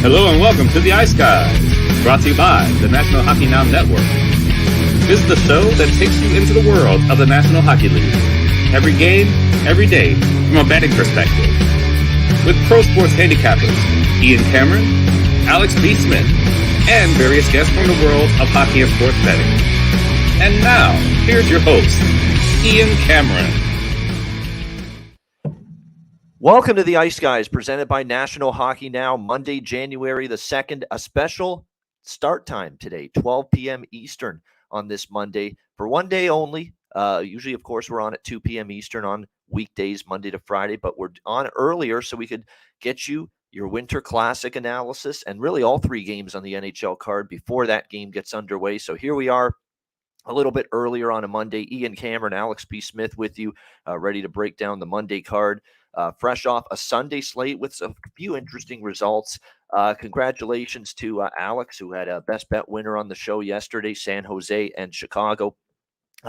Hello and welcome to the Ice Guys, brought to you by the National Hockey Now Network. This is the show that takes you into the world of the National Hockey League. Every game, every day, from a betting perspective. With pro sports handicappers, Ian Cameron, Alex B. Smith, and various guests from the world of hockey and sports betting. And now, here's your host, Ian Cameron. Welcome to the Ice Guys, presented by National Hockey Now, Monday, January the 2nd, a special start time today, 12 p.m. Eastern on this Monday, for one day only. Usually, of course, we're on at 2 p.m. Eastern on weekdays, Monday to Friday, but we're on earlier so we could get you your Winter Classic analysis and really all three games on the NHL card before that game gets underway. So here we are a little bit earlier on a Monday. Ian Cameron, Alex B. Smith with you, ready to break down the Monday card. Fresh off a Sunday slate with a few interesting results. Congratulations to Alex, who had a best bet winner on the show yesterday, San Jose and Chicago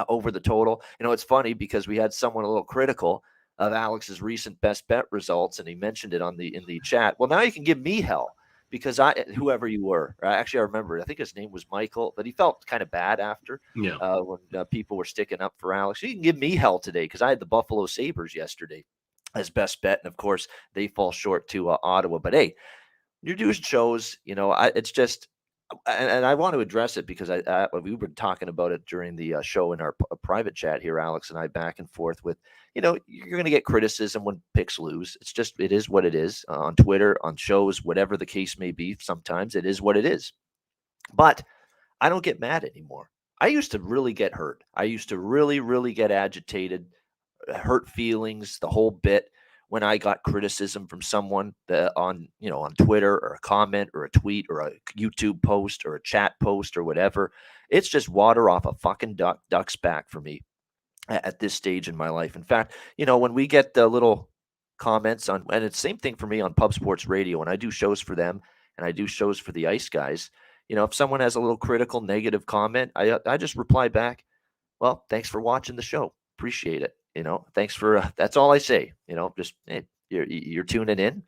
over the total. You know, it's funny because we had someone a little critical of Alex's recent best bet results, and he mentioned it in the chat. Well, now you can give me hell because whoever you were, actually I remember, I think his name was Michael, but he felt kind of bad after when people were sticking up for Alex. You can give me hell today because I had the Buffalo Sabres yesterday as best bet, and of course they fall short to Ottawa. But hey, your news shows, you know, it's just, and I want to address it because we were talking about it during the show in our private chat here, Alex and I, back and forth with, you know, you're going to get criticism when picks lose. It's just, it is what it is on Twitter, on shows, whatever the case may be. Sometimes it is what it is, but I don't get mad anymore. I used to really get hurt. I used to really, really get agitated, hurt feelings, the whole bit when I got criticism from someone on Twitter or a comment or a tweet or a YouTube post or a chat post or whatever. It's just water off a fucking duck's back for me at this stage in my life. In fact, you know, when we get the little comments on, and it's the same thing for me on Pub Sports Radio, when I do shows for them and I do shows for the Ice Guys, you know, if someone has a little critical negative comment, I just reply back, well, thanks for watching the show. Appreciate it. You know, thanks for, that's all I say, you know, just, hey, you're tuning in.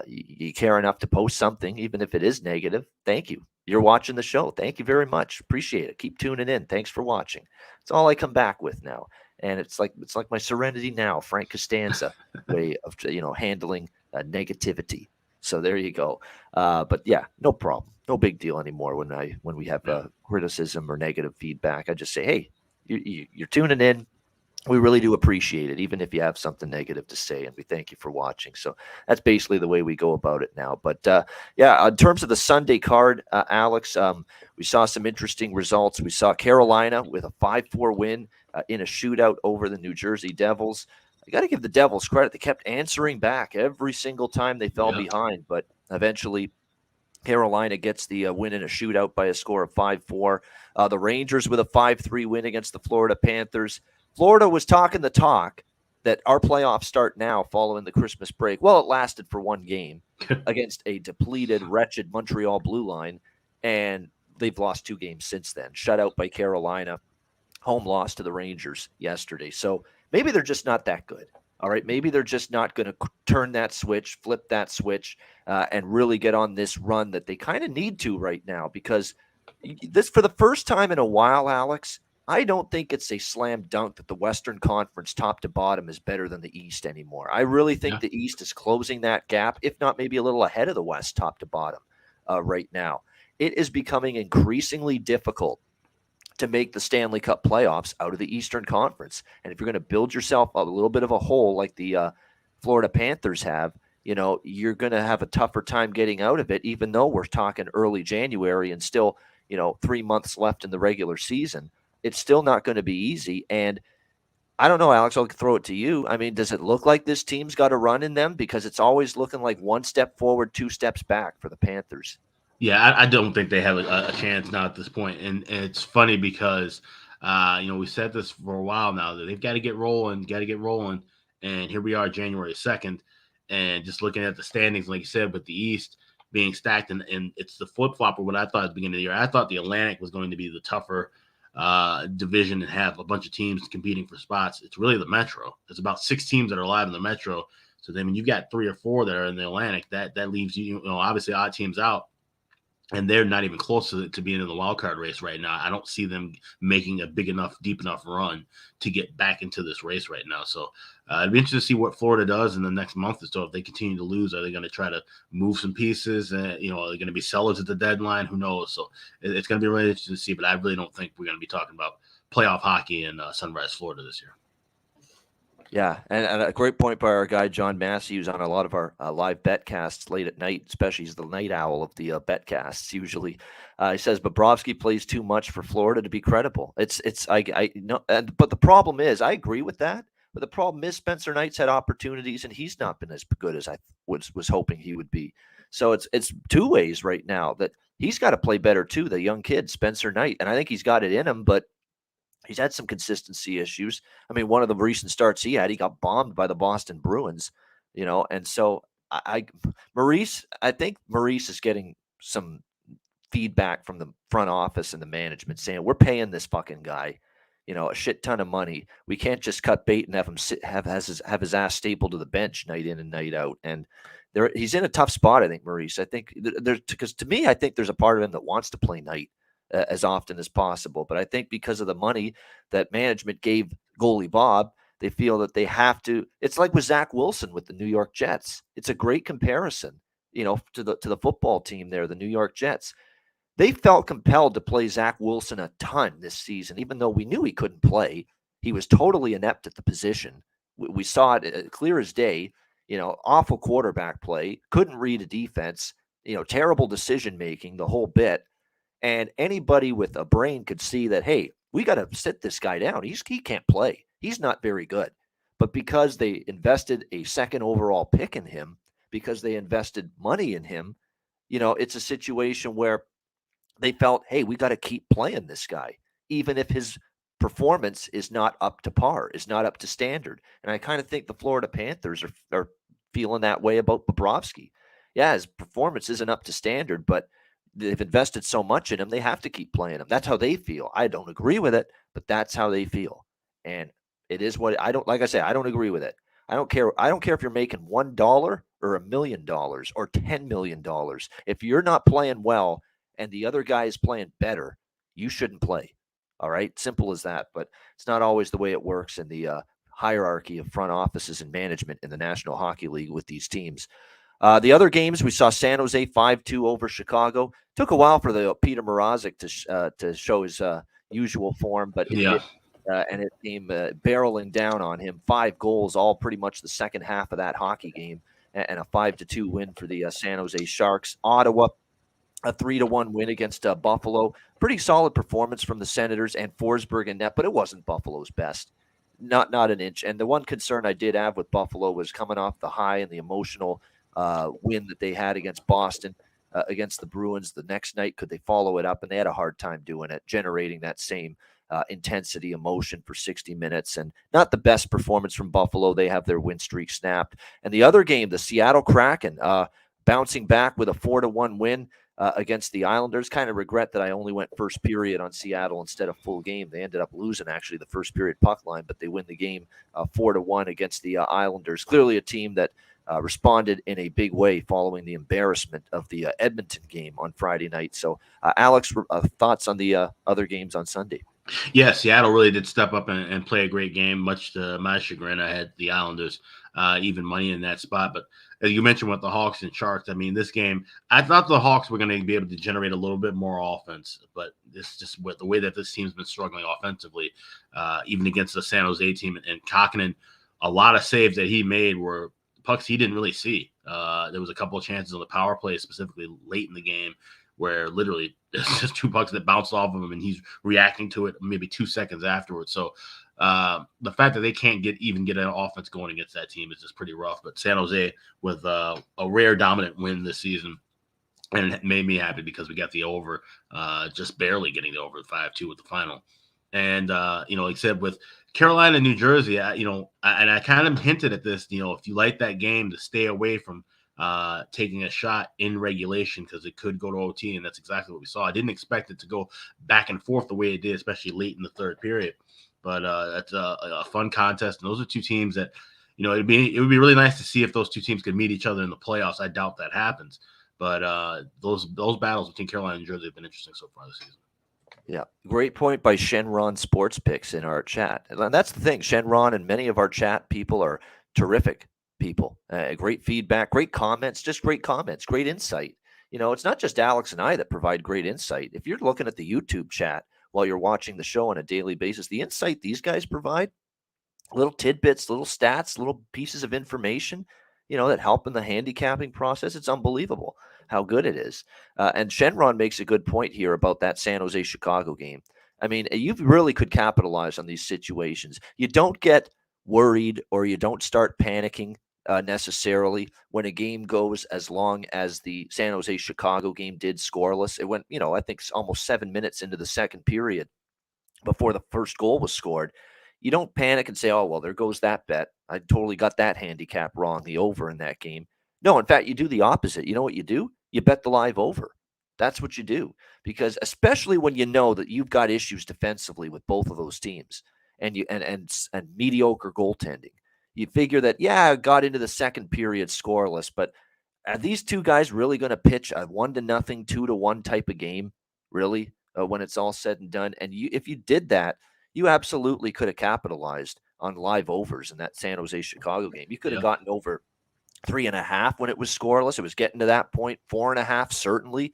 You care enough to post something, even if it is negative. Thank you. You're watching the show. Thank you very much. Appreciate it. Keep tuning in. Thanks for watching. It's all I come back with now. And it's like my Serenity Now, Frank Costanza way of, you know, handling negativity. So there you go. But yeah, no problem. No big deal anymore when we have criticism or negative feedback. I just say, hey, you're tuning in. We really do appreciate it, even if you have something negative to say, and we thank you for watching. So that's basically the way we go about it now. But yeah, in terms of the Sunday card, Alex, we saw some interesting results. We saw Carolina with a 5-4 win in a shootout over the New Jersey Devils. I got to give the Devils credit. They kept answering back every single time they fell behind, but eventually Carolina gets the win in a shootout by a score of 5-4. The Rangers with a 5-3 win against the Florida Panthers. Florida was talking the talk that our playoffs start now following the Christmas break. Well, it lasted for one game against a depleted, wretched Montreal Blue Line, and they've lost 2 games since then. Shut out by Carolina, home loss to the Rangers yesterday. So maybe they're just not that good. All right, maybe they're just not going to turn that switch, flip that switch, and really get on this run that they kind of need to right now, because this, for the first time in a while, Alex, I don't think it's a slam dunk that the Western Conference top to bottom is better than the East anymore. I really think the East is closing that gap, if not maybe a little ahead of the West top to bottom right now. It is becoming increasingly difficult to make the Stanley Cup playoffs out of the Eastern Conference. And if you're going to build yourself a little bit of a hole like the Florida Panthers have, you know, you're going to have a tougher time getting out of it, even though we're talking early January and still, you know, 3 months left in the regular season. It's still not going to be easy. And I don't know, Alex, I'll throw it to you. I mean, does it look like this team's got a run in them? Because it's always looking like 1 step forward, 2 steps back for the Panthers. Yeah, I don't think they have a chance now at this point. And it's funny because, you know, we said this for a while now, that they've got to get rolling. And here we are, January 2nd. And just looking at the standings, like you said, with the East being stacked, and it's the flip-flop of what I thought at the beginning of the year. I thought the Atlantic was going to be the tougher division and have a bunch of teams competing for spots. It's really the Metro. There's about 6 teams that are alive in the Metro. So then when you've got 3 or 4 that are in the Atlantic, that leaves you know, obviously odd teams out. And they're not even close to being in the wild card race right now. I don't see them making a big enough, deep enough run to get back into this race right now. So it'd be interesting to see what Florida does in the next month or so. If they continue to lose, are they going to try to move some pieces? You know, are they going to be sellers at the deadline? Who knows? So it's going to be really interesting to see. But I really don't think we're going to be talking about playoff hockey in Sunrise, Florida this year. Yeah, and a great point by our guy John Massey, who's on a lot of our live betcasts late at night, especially he's the night owl of the betcasts usually. He says Bobrovsky plays too much for Florida to be credible. I know, but the problem is, I agree with that. But the problem is Spencer Knight's had opportunities and he's not been as good as I was hoping he would be. So it's two ways right now that he's got to play better too. The young kid Spencer Knight, and I think he's got it in him, but he's had some consistency issues. I mean, one of the recent starts he had, he got bombed by the Boston Bruins, you know, and so I think Maurice is getting some feedback from the front office and the management saying, we're paying this fucking guy, you know, a shit ton of money. We can't just cut bait and have him have his ass stapled to the bench night in and night out. And he's in a tough spot, I think, Maurice. I think because to me, I think there's a part of him that wants to play night as often as possible. But I think because of the money that management gave goalie Bob, they feel that they have to. It's like with Zach Wilson with the New York Jets. It's a great comparison, you know, to the football team there, the New York Jets. They felt compelled to play Zach Wilson a ton this season, even though we knew he couldn't play. He was totally inept at the position. We saw it clear as day, you know, awful quarterback play, couldn't read a defense, you know, terrible decision-making, the whole bit. And anybody with a brain could see that, hey, we got to sit this guy down. He can't play. He's not very good. But because they invested a second overall pick in him, because they invested money in him, you know, it's a situation where they felt, hey, we got to keep playing this guy, even if his performance is not up to par, is not up to standard. And I kind of think the Florida Panthers are feeling that way about Bobrovsky. Yeah, his performance isn't up to standard, but they've invested so much in him, they have to keep playing him. That's how they feel. I don't agree with it, but that's how they feel. And it is what I don't, like I say, I don't agree with it. I don't care. I don't care if you're making $1 or $1 million or $10 million. If you're not playing well and the other guy is playing better, you shouldn't play. All right. Simple as that. But it's not always the way it works in the hierarchy of front offices and management in the National Hockey League with these teams. The other games, we saw San Jose 5-2 over Chicago. Took a while for the Peter Mrazek to show his usual form, but and it came barreling down on him. 5 goals, all pretty much the second half of that hockey game, and a 5-2 win for the San Jose Sharks. Ottawa, a 3-1 win against Buffalo. Pretty solid performance from the Senators and Forsberg in net, but it wasn't Buffalo's best. Not an inch. And the one concern I did have with Buffalo was coming off the high and the emotional win that they had against Boston, against the Bruins the next night. Could they follow it up? And they had a hard time doing it, generating that same intensity, emotion for 60 minutes. And not the best performance from Buffalo. They have their win streak snapped. And the other game, the Seattle Kraken, bouncing back with a 4-1 win against the Islanders. Kind of regret that I only went first period on Seattle instead of full game. They ended up losing actually the first period puck line, but they win the game 4-1 against the Islanders. Clearly a team that responded in a big way following the embarrassment of the Edmonton game on Friday night. So, Alex, thoughts on the other games on Sunday? Yeah, Seattle really did step up and play a great game, much to my chagrin. I had the Islanders even money in that spot. But as you mentioned with the Hawks and Sharks, I mean, this game, I thought the Hawks were going to be able to generate a little bit more offense. But this just with the way that this team's been struggling offensively, even against the San Jose team. And Kakkonen, a lot of saves that he made were pucks he didn't really see. There was a couple of chances on the power play, specifically late in the game, where literally it's just 2 pucks that bounced off of him and he's reacting to it maybe 2 seconds afterwards. So the fact that they can't get an offense going against that team is just pretty rough. But San Jose with a rare dominant win this season, and it made me happy because we got the over, just barely getting the over 5-2 with the final. And, like I said, with Carolina and New Jersey, I kind of hinted at this, if you like that game, to stay away from taking a shot in regulation because it could go to OT, and that's exactly what we saw. I didn't expect it to go back and forth the way it did, especially late in the third period. But that's a fun contest, and those are two teams that, you know, it would be really nice to see if those two teams could meet each other in the playoffs. I doubt that happens, but those battles between Carolina and New Jersey have been interesting so far this season. Yeah, great point by Shenron Sports Picks in our chat. And that's the thing. Shenron and many of our chat people are terrific people. Great feedback, great comments, just great comments, great insight. You know, it's not just Alex and I that provide great insight. If you're looking at the YouTube chat while you're watching the show on a daily basis, the insight these guys provide, little tidbits, little stats, little pieces of information, you know, that help in the handicapping process. It's unbelievable how good it is. And Shenron makes a good point here about that San Jose Chicago game. I mean, you really could capitalize on these situations. You don't get worried or you don't start panicking necessarily when a game goes as long as the San Jose Chicago game did, scoreless. It went, you know, I think almost 7 minutes into the second period before the first goal was scored. You don't panic and say, oh, well, there goes that bet. I totally got that handicap wrong, the over in that game. No, in fact, you do the opposite. You know what you do? You bet the live over. That's what you do. Because especially when you know that you've got issues defensively with both of those teams and mediocre goaltending, you figure that, yeah, I got into the second period scoreless, but are these two guys really going to pitch a 1-0, 2-1 type of game, really, when it's all said and done? And if you did that, you absolutely could have capitalized on live overs in that San Jose Chicago game. You could have gotten over 3.5 when it was scoreless. It was getting to that point. 4.5, certainly.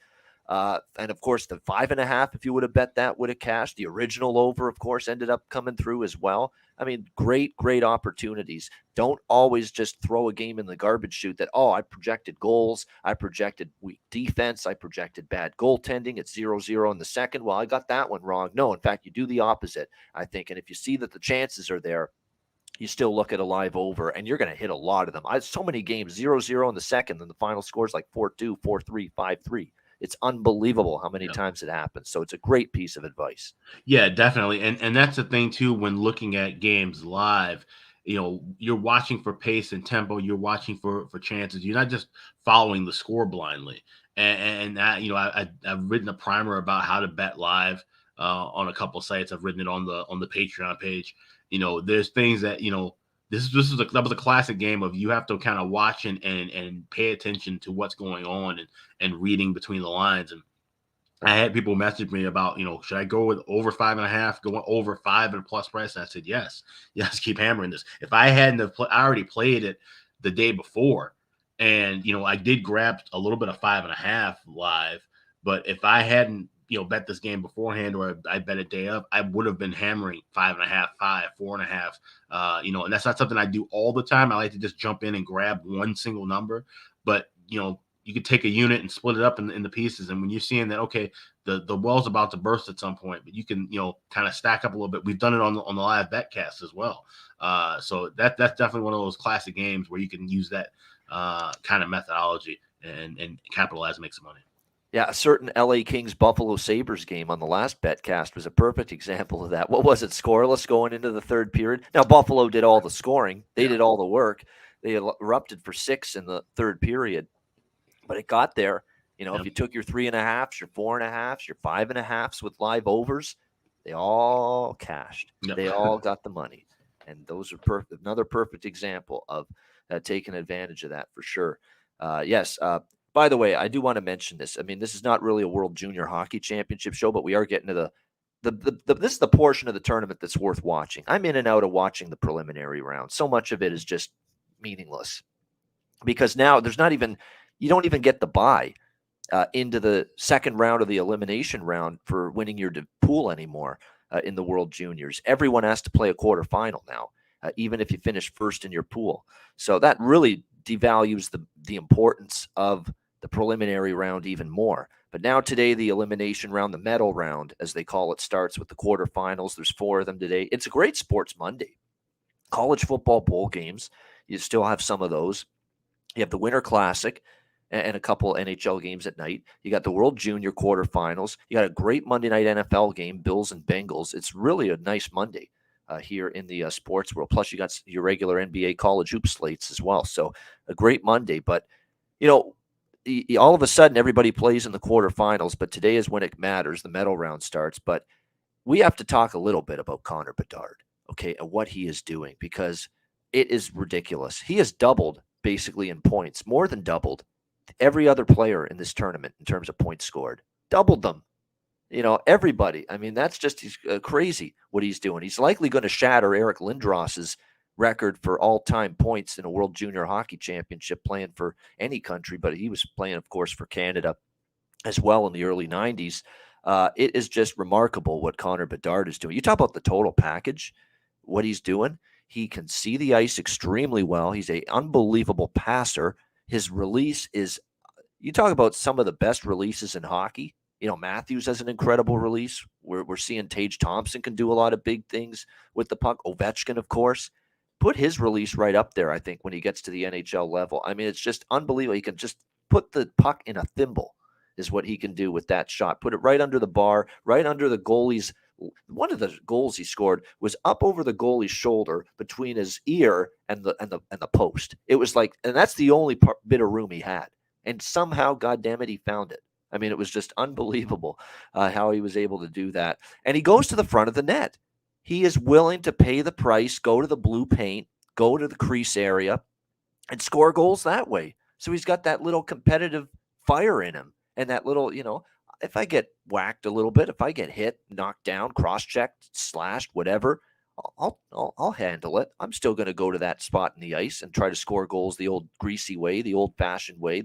And of course, the 5.5, if you would have bet that, would have cashed. The original over, of course, ended up coming through as well. I mean, great opportunities. Don't always just throw a game in the garbage chute that, oh, I projected goals, I projected weak defense, I projected bad goaltending. It's 0-0 in the second. Well, I got that one wrong. No, in fact, you do the opposite, I think. And if you see that the chances are there, you still look at a live over, and you're going to hit a lot of them. So many games, 0-0 in the second, and the final score is like 4-2, 4-3, 5-3. It's unbelievable how many times it happens. So it's a great piece of advice. Yeah, definitely. And that's the thing too, when looking at games live, you know, you're watching for pace and tempo, you're watching for chances. You're not just following the score blindly. And that, you know, I've written a primer about how to bet live on a couple sites. I've written it on the Patreon page. You know, there's things that, you know, that was a classic game of you have to kind of watch and pay attention to what's going on and reading between the lines. And I had people message me about, you know, should I go with over 5.5, going over 5 at a plus price? And I said, yes, keep hammering this. If I hadn't I already played it the day before, and, you know, I did grab a little bit of 5.5 live, but if I hadn't, you know, bet this game beforehand, or I bet a day up, I would have been hammering 5.5, 5, 4.5. You know, and that's not something I do all the time. I like to just jump in and grab one single number, but, you know, you could take a unit and split it up in the pieces. And when you're seeing that, okay, the well's about to burst at some point, but you can, you know, kind of stack up a little bit. We've done it on the live betcast as well. So that's definitely one of those classic games where you can use that kind of methodology and capitalize and make some money. Yeah, a certain LA Kings Buffalo Sabres game on the last betcast was a perfect example of that. What was it, scoreless going into the third period? Now, Buffalo did all the scoring. They did all the work. They erupted for 6 in the third period. But it got there. You know, if you took your 3.5s, your 4.5s, your 5.5s with live overs, they all cashed. They all got the money. And those are perfect. Another perfect example of taking advantage of that for sure. Yes. By the way, I do want to mention this. I mean, this is not really a World Junior Hockey Championship show, but we are getting to this is the portion of the tournament that's worth watching. I'm in and out of watching the preliminary round. So much of it is just meaningless because now you don't even get the bye into the second round of the elimination round for winning your pool anymore in the World Juniors. Everyone has to play a quarterfinal now, even if you finish first in your pool. So that really devalues the importance of the preliminary round even more. But now today, the elimination round, the medal round, as they call it, starts with the quarterfinals. There's 4 of them today. It's a great sports Monday. College football bowl games, you still have some of those. You have the Winter Classic and a couple NHL games at night. You got the World Junior quarterfinals. You got a great Monday night NFL game, Bills and Bengals. It's really a nice Monday here in the sports world. Plus, you got your regular NBA college hoop slates as well. So a great Monday. But, you know, all of a sudden everybody plays in the quarterfinals, but today is when it matters. The medal round starts. But we have to talk a little bit about Connor Bedard, okay, and what he is doing, because it is ridiculous. He has doubled basically in points, more than doubled every other player in this tournament in terms of points scored. Doubled them. Everybody. I mean, that's just crazy what he's doing. He's likely going to shatter Eric Lindros's record for all-time points in a World Junior Hockey Championship, playing for any country, but he was playing, of course, for Canada as well in the early 90s. It is just remarkable what Connor Bedard is doing. You talk about the total package, what he's doing. He can see the ice extremely well. He's an unbelievable passer. His release is, you talk about some of the best releases in hockey. Matthews has an incredible release. We're seeing Tage Thompson can do a lot of big things with the puck. Ovechkin, of course. Put his release right up there, I think, when he gets to the NHL level. I mean, it's just unbelievable. He can just put the puck in a thimble is what he can do with that shot. Put it right under the bar, right under the goalie's. One of the goals he scored was up over the goalie's shoulder between his ear and the post. It was like, and that's the only bit of room he had. And somehow, goddamn it, he found it. I mean, it was just unbelievable how he was able to do that. And he goes to the front of the net. He is willing to pay the price, go to the blue paint, go to the crease area, and score goals that way. So he's got that little competitive fire in him, and that little, if I get whacked a little bit, if I get hit, knocked down, cross-checked, slashed, whatever, I'll handle it. I'm still going to go to that spot in the ice and try to score goals the old greasy way, the old-fashioned way,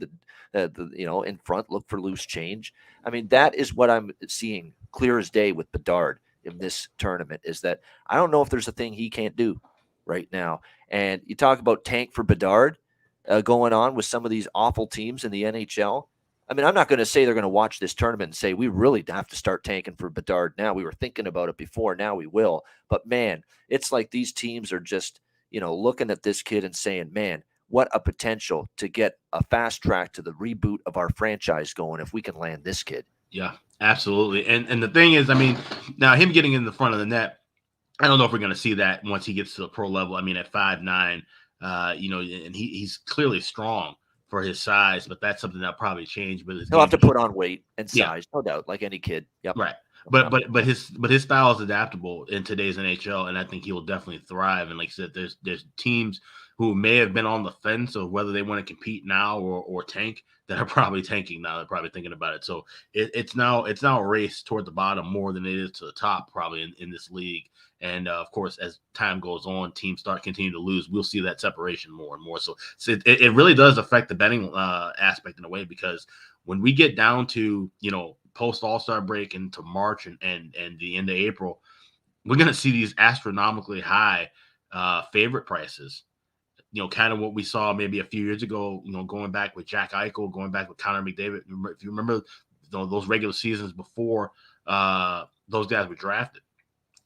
in front, look for loose change. I mean, that is what I'm seeing clear as day with Bedard in this tournament, is that I don't know if there's a thing he can't do right now. And you talk about tank for Bedard going on with some of these awful teams in the NHL. I mean, I'm not going to say they're going to watch this tournament and say, we really have to start tanking for Bedard now. We were thinking about it before. Now we will. But, man, it's like these teams are just, looking at this kid and saying, man, what a potential to get a fast track to the reboot of our franchise going if we can land this kid. Yeah, absolutely. And the thing is, I mean, now him getting in the front of the net, I don't know if we're going to see that once he gets to the pro level. I mean, at 5'9", and he's clearly strong for his size, but that's something that'll probably change. But he'll have to put on weight and size, no doubt, like any kid. Yep. Right. But his style is adaptable in today's NHL, and I think he will definitely thrive. And like I said, there's teams who may have been on the fence of whether they want to compete now or tank that are probably tanking now. They're probably thinking about it. So it's now a race toward the bottom more than it is to the top probably in this league. And of course, as time goes on, teams continue to lose. We'll see that separation more and more. So it really does affect the betting aspect in a way, because when we get down to post All-Star break into March and the end of April, we're going to see these astronomically high favorite prices. Kind of what we saw maybe a few years ago, going back with Jack Eichel, going back with Connor McDavid. If you remember those regular seasons before those guys were drafted,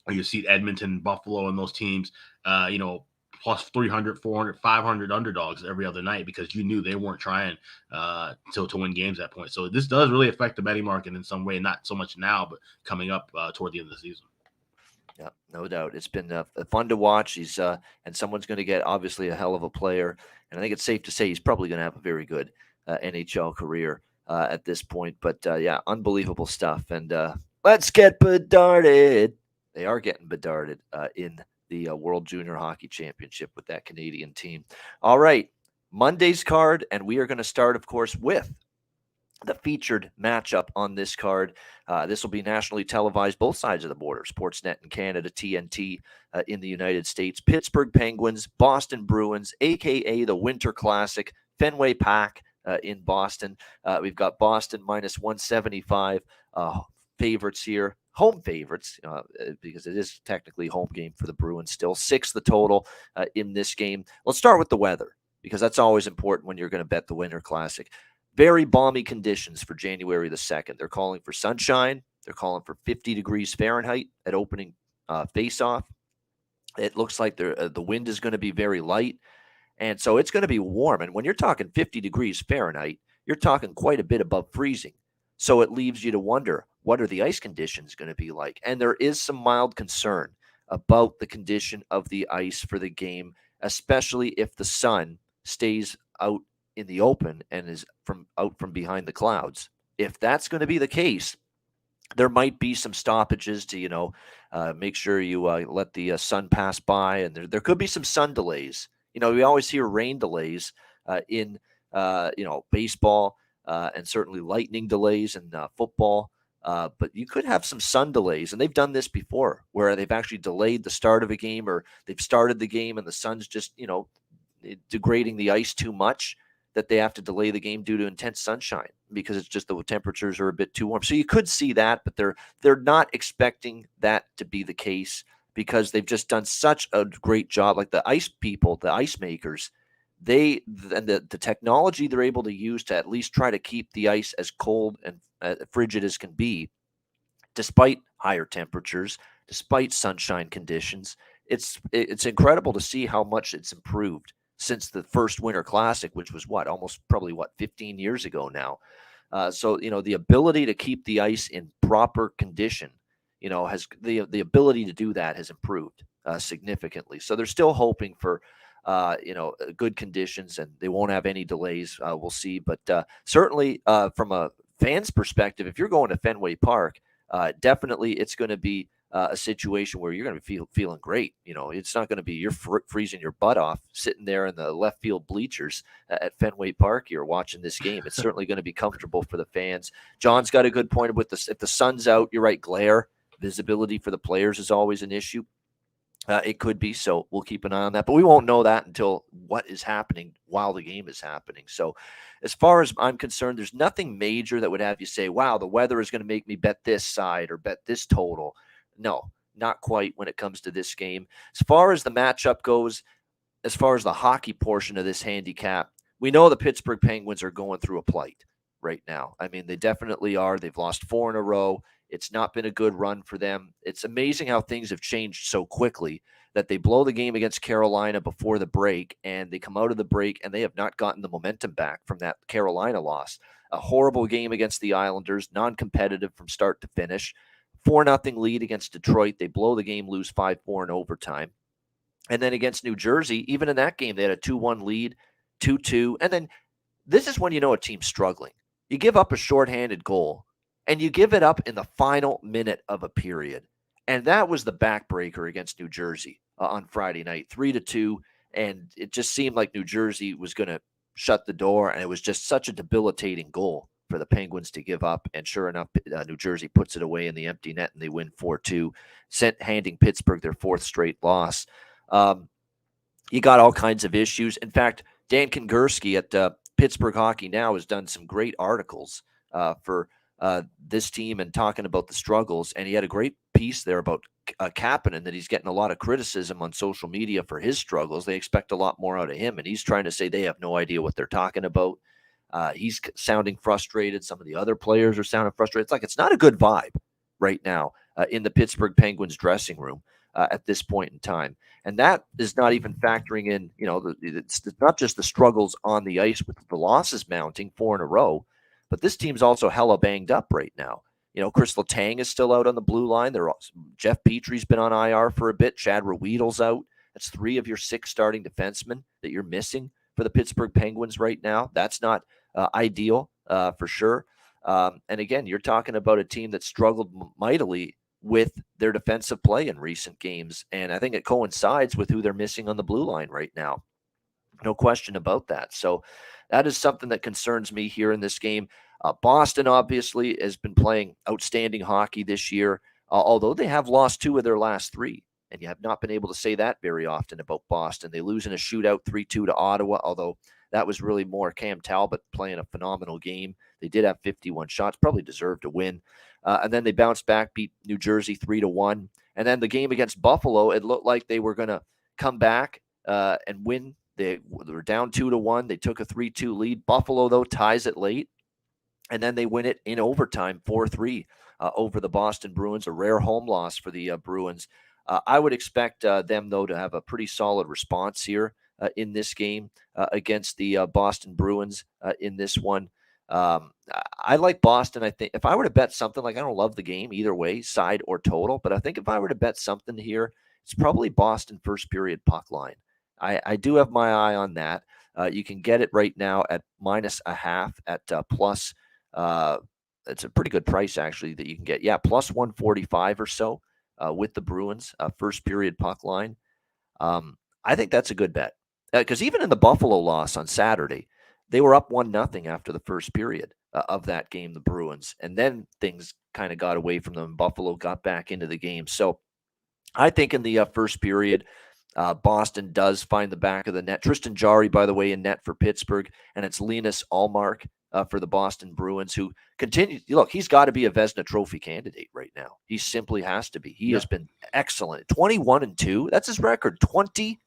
or you see Edmonton, Buffalo, and those teams, plus 300, 400, 500 underdogs every other night, because you knew they weren't trying to win games at that point. So this does really affect the betting market in some way, not so much now, but coming up toward the end of the season. Yeah, no doubt. It's been fun to watch. He's and someone's going to get obviously a hell of a player, and I think it's safe to say he's probably going to have a very good NHL career at this point. But yeah, unbelievable stuff. And let's get bedarded. They are getting bedarded in the World Junior Hockey Championship with that Canadian team. All right, Monday's card, and we are going to start, of course, with the featured matchup on this card. This will be nationally televised, both sides of the border, Sportsnet in Canada, TNT in the United States. Pittsburgh Penguins, Boston Bruins, a.k.a. the Winter Classic, Fenway Park in Boston. We've got Boston minus 175 favorites here. Home favorites, because it is technically home game for the Bruins still. 6 the total in this game. Let's start with the weather, because that's always important when you're going to bet the Winter Classic. Very balmy conditions for January the 2nd. They're calling for sunshine. They're calling for 50 degrees Fahrenheit at opening face-off. It looks like the wind is going to be very light, and so it's going to be warm. And when you're talking 50 degrees Fahrenheit, you're talking quite a bit above freezing. So it leaves you to wonder, what are the ice conditions going to be like? And there is some mild concern about the condition of the ice for the game, especially if the sun stays out in the open and is out from behind the clouds. If that's going to be the case, there might be some stoppages to, make sure you let the sun pass by, and there could be some sun delays We always hear rain delays in baseball and certainly lightning delays in football. But you could have some sun delays, and they've done this before where they've actually delayed the start of a game, or they've started the game and the sun's just, degrading the ice too much that they have to delay the game due to intense sunshine because it's just the temperatures are a bit too warm. So you could see that, but they're not expecting that to be the case because they've just done such a great job. Like the ice people, the ice makers, the technology they're able to use to at least try to keep the ice as cold and frigid as can be, despite higher temperatures, despite sunshine conditions. It's incredible to see how much it's improved since the first Winter Classic, which was probably 15 years ago now. So the ability to keep the ice in proper condition, has the ability to do that has improved significantly. So they're still hoping for good conditions, and they won't have any delays. We'll see, but certainly from a fan's perspective, if you're going to Fenway Park, definitely it's going to be a situation where you're going to be feeling great. It's not going to be you're freezing your butt off sitting there in the left field bleachers at Fenway Park. You're watching this game. It's certainly going to be comfortable for the fans. John's got a good point with this. If the sun's out, you're right. Glare, visibility for the players is always an issue. It could be, so we'll keep an eye on that. But we won't know that until what is happening while the game is happening. So as far as I'm concerned, there's nothing major that would have you say, wow, the weather is going to make me bet this side or bet this total. No, not quite when it comes to this game. As far as the matchup goes, as far as the hockey portion of this handicap, we know the Pittsburgh Penguins are going through a plight right now. I mean, they definitely are. They've lost 4 in a row. It's not been a good run for them. It's amazing how things have changed so quickly that they blow the game against Carolina before the break, and they come out of the break, and they have not gotten the momentum back from that Carolina loss. A horrible game against the Islanders, non-competitive from start to finish. 4-0 lead against Detroit. They blow the game, lose 5-4 in overtime. And then against New Jersey, even in that game, they had a 2-1 lead, 2-2. And then this is when you know a team's struggling. You give up a shorthanded goal, and you give it up in the final minute of a period. And that was the backbreaker against New Jersey on Friday night, 3-2. And it just seemed like New Jersey was going to shut the door. And it was just such a debilitating goal for the Penguins to give up. And sure enough, New Jersey puts it away in the empty net, and they win 4-2, handing Pittsburgh their 4th straight loss. You got all kinds of issues. In fact, Dan Kingerski at Pittsburgh Hockey Now has done some great articles for this team and talking about the struggles. And he had a great piece there about Kapanen, that he's getting a lot of criticism on social media for his struggles. They expect a lot more out of him. And he's trying to say they have no idea what they're talking about. He's sounding frustrated. Some of the other players are sounding frustrated. It's like it's not a good vibe right now in the Pittsburgh Penguins dressing room at this point in time. And that is not even factoring in, it's not just the struggles on the ice with the losses mounting 4 in a row, but this team's also hella banged up right now. Chris Letang is still out on the blue line. Jeff Petry's been on IR for a bit. Chad Ruhwedel's out. That's 3 of your 6 starting defensemen that you're missing for the Pittsburgh Penguins right now. That's not ideal for sure. And again, you're talking about a team that struggled mightily with their defensive play in recent games. And I think it coincides with who they're missing on the blue line right now. No question about that. So that is something that concerns me here in this game. Boston obviously has been playing outstanding hockey this year, although they have lost 2 of their last 3. And you have not been able to say that very often about Boston. They lose in a shootout 3-2 to Ottawa, although that was really more Cam Talbot playing a phenomenal game. They did have 51 shots, probably deserved to win. And then they bounced back, beat New Jersey 3-1. And then the game against Buffalo, it looked like they were going to come back and win. They were down 2-1. They took a 3-2 lead. Buffalo, though, ties it late. And then they win it in overtime 4-3 over the Boston Bruins, a rare home loss for the Bruins. I would expect them, though, to have a pretty solid response here in this game against the Boston Bruins in this one. I like Boston. I think if I were to bet something, like I don't love the game either way, side or total, but I think if I were to bet something here, it's probably Boston first period puck line. I do have my eye on that. You can get it right now at -0.5 at plus. It's a pretty good price actually that you can get. Yeah, plus 145 or so with the Bruins first period puck line. I think that's a good bet. because even in the Buffalo loss on Saturday, they were up 1-0 after the first period of that game, the Bruins. And then things kind of got away from them. Buffalo got back into the game. So I think in the first period, Boston does find the back of the net. Tristan Jarry, by the way, in net for Pittsburgh, and it's Linus Ullmark for the Boston Bruins, who continue. Look, he's got to be a Vezina Trophy candidate right now. He simply has to be. He has been excellent. 21-2. That's his record. 21-2.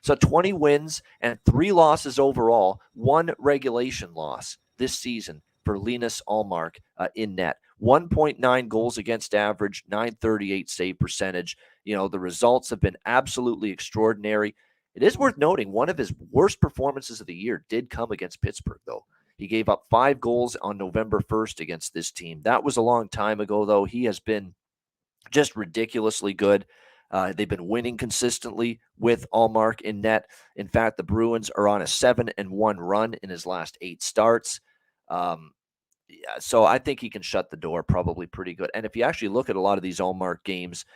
So 20 wins and 3 losses overall. 1 regulation loss this season for Linus Ullmark in net. 1.9 goals against average, 938 save percentage. The results have been absolutely extraordinary. It is worth noting one of his worst performances of the year did come against Pittsburgh, though. He gave up 5 goals on November 1st against this team. That was a long time ago, though. He has been just ridiculously good. They've been winning consistently with Ullmark in net. In fact, the Bruins are on a 7-1 run in his last 8 starts. So I think he can shut the door probably pretty good. And if you actually look at a lot of these Ullmark games,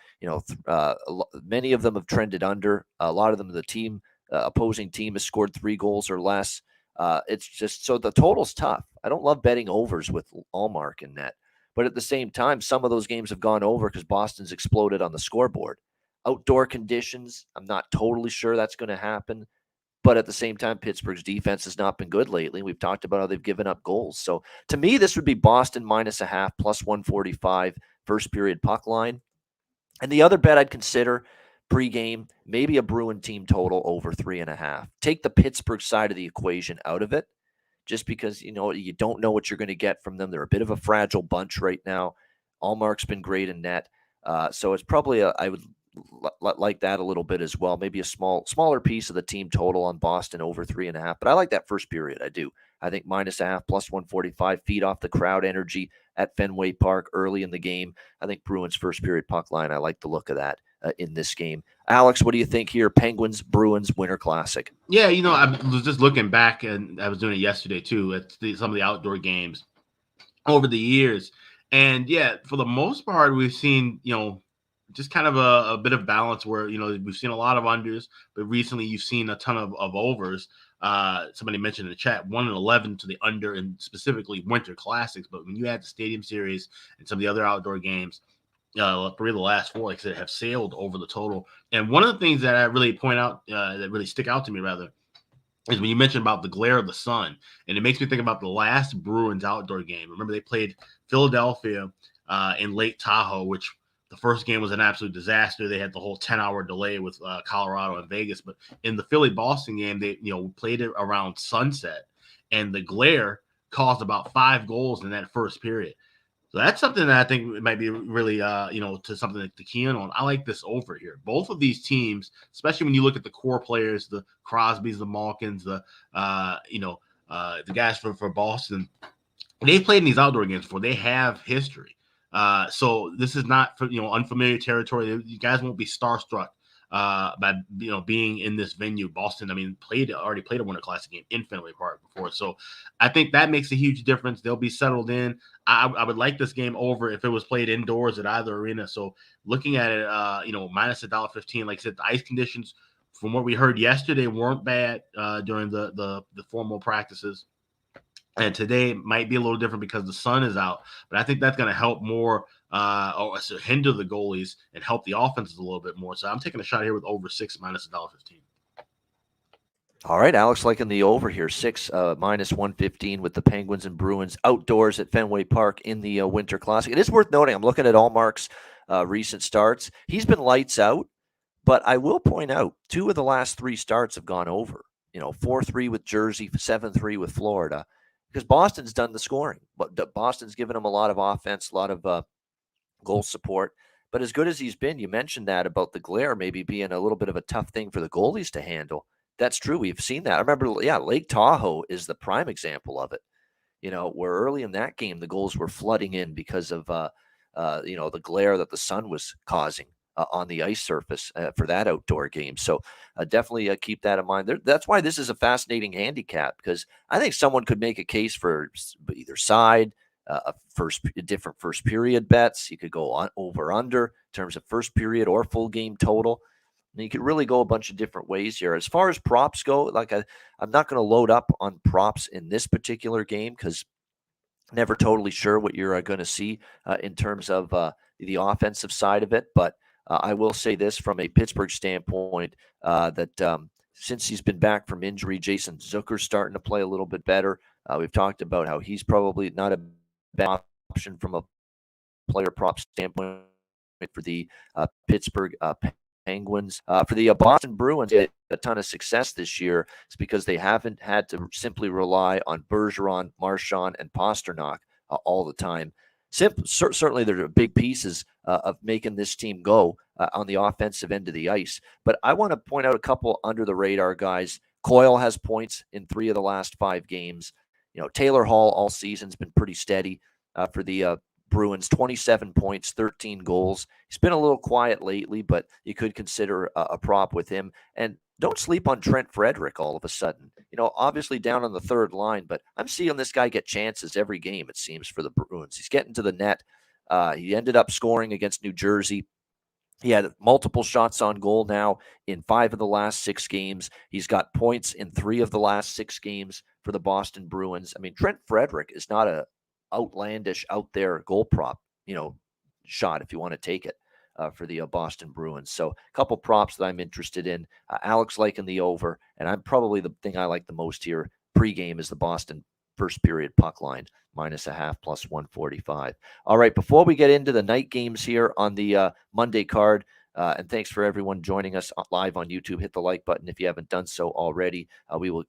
many of them have trended under. A lot of them, the opposing team has scored 3 goals or less. It's just so the total's tough. I don't love betting overs with Ullmark in net. But at the same time, some of those games have gone over because Boston's exploded on the scoreboard. Outdoor conditions, I'm not totally sure that's going to happen. But at the same time, Pittsburgh's defense has not been good lately. We've talked about how they've given up goals. So to me, this would be Boston -0.5 plus 145 first period puck line. And the other bet I'd consider pregame, maybe a Bruin team total over 3.5. Take the Pittsburgh side of the equation out of it, just because, you don't know what you're going to get from them. They're a bit of a fragile bunch right now. Ullmark's been great in net. So it's probably I would like that a little bit as well. Maybe a smaller piece of the team total on Boston over 3.5. But I like that first period. I do. I think -0.5 plus 145 feed off the crowd energy at Fenway Park early in the game. I think Bruins first period puck line. I like the look of that in this game. Alex, what do you think here? Penguins, Bruins, Winter Classic. Yeah, I was just looking back, and I was doing it yesterday too at some of the outdoor games over the years. And yeah, for the most part, we've seen, just kind of a bit of balance where, we've seen a lot of unders, but recently you've seen a ton of overs. Somebody mentioned in the chat 1-11 to the under, and specifically Winter Classics. But when you add the Stadium Series and some of the other outdoor games, 3 of the last 4, like I said, have sailed over the total. And one of the things that I really point out, that really stick out to me rather, is when you mentioned about the glare of the sun. And it makes me think about the last Bruins outdoor game. Remember, they played Philadelphia in Lake Tahoe, which the first game was an absolute disaster. They had the whole 10-hour delay with Colorado and Vegas. But in the Philly-Boston game, they played it around sunset, and the glare caused about 5 goals in that first period. So that's something that I think might be really, to something to key in on. I like this over here. Both of these teams, especially when you look at the core players, the Crosbys, the Malkins, the guys for Boston, they've played in these outdoor games before. They have history. So this is not for unfamiliar territory. You guys won't be starstruck by being in this venue. Boston, already played a Winter Classic game in Fenway Park before. So I think that makes a huge difference. They'll be settled in. I would like this game over if it was played indoors at either arena. So looking at it, minus $1.15. Like I said, the ice conditions, from what we heard yesterday, weren't bad during the formal practices. And today might be a little different because the sun is out, but I think that's going to help more or hinder the goalies and help the offenses a little bit more. So I'm taking a shot here with over 6 minus $1.15. All right, Alex liking the over here, 6 minus 115 with the Penguins and Bruins outdoors at Fenway Park in the Winter Classic. It is worth noting, I'm looking at Ullmark's recent starts. He's been lights out, but I will point out 2 of the last 3 starts have gone over. 4-3 with Jersey, 7-3 with Florida. Because Boston's done the scoring. But Boston's given him a lot of offense, a lot of goal support. But as good as he's been, you mentioned that about the glare maybe being a little bit of a tough thing for the goalies to handle. That's true. We've seen that. I remember, Lake Tahoe is the prime example of it. Where early in that game, the goals were flooding in because of, the glare that the sun was causing on the ice surface for that outdoor game. So definitely keep that in mind. That's why this is a fascinating handicap, because I think someone could make a case for either side, different first period bets. You could go on over under in terms of first period or full game total. And you could really go a bunch of different ways here. As far as props go, I'm not going to load up on props in this particular game because never totally sure what you're going to see in terms of the offensive side of it. But I will say this from a Pittsburgh standpoint that since he's been back from injury, Jason Zucker's starting to play a little bit better. We've talked about how he's probably not a bad option from a player prop standpoint for the Pittsburgh Penguins. For the Boston Bruins, had a ton of success this year. It's because they haven't had to simply rely on Bergeron, Marchand, and Pasternak all the time. Certainly, there are big pieces of making this team go on the offensive end of the ice. But I want to point out a couple under the radar guys. Coyle has points in 3 of the last 5 games. Taylor Hall all season's been pretty steady for the Bruins, 27 points, 13 goals. He's been a little quiet lately, but you could consider a prop with him. And don't sleep on Trent Frederick all of a sudden. Obviously down on the third line, but I'm seeing this guy get chances every game, it seems, for the Bruins. He's getting to the net. He ended up scoring against New Jersey. He had multiple shots on goal now in 5 of the last 6 games. He's got points in 3 of the last 6 games for the Boston Bruins. I mean, Trent Frederick is not a outlandish out there goal prop, shot if you want to take it for the Boston Bruins. So a couple props that I'm interested in. Alex liking the over, and I'm probably the thing I like the most here pregame is the Boston first period puck line -0.5 plus 145. All right, before we get into the night games here on the Monday card, and thanks for everyone joining us live on YouTube. Hit the like button if you haven't done so already. We will